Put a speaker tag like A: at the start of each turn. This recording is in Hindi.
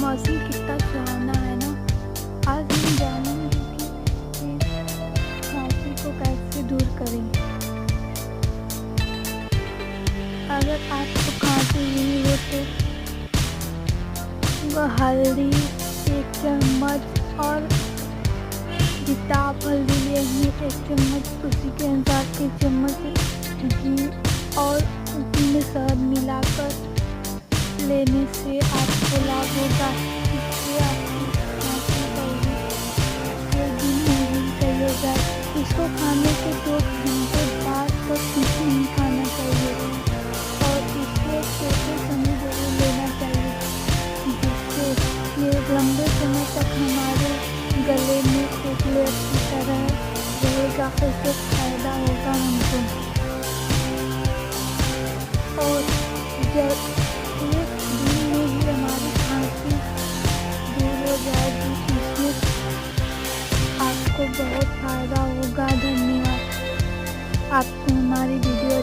A: मौसम कितना सुहाना है ना। आज हम जानेंगे कि इस खांसी को कैसे दूर करें। अगर आपको खांसी हुई हो तो वह हल्दी 1 चम्मच और जितना आप हल्दी लिए हैं 1 चम्मच, उसी के अनुसार 1 चम्मच घी और उसमें शहद मिलाकर लेने से आपको लाभ होगा। इससे आपकी खांसी पूरे दिन में सही हो जाए। इसको खाने के 2 घंटे बाद तो कुछ नहीं खाना चाहिए और इसको छोटे समय जरूर लेना चाहिए, जिससे ये लंबे समय तक हमारे गले में एक लेयर की तरह रहेगा। इससे फायदा होगा हमको। और जब एक दिन में ही हमारी खांसी दूर हो जाएगी, इसमें आपको बहुत फायदा होगा। धन्यवाद। आपको हमारी वीडियो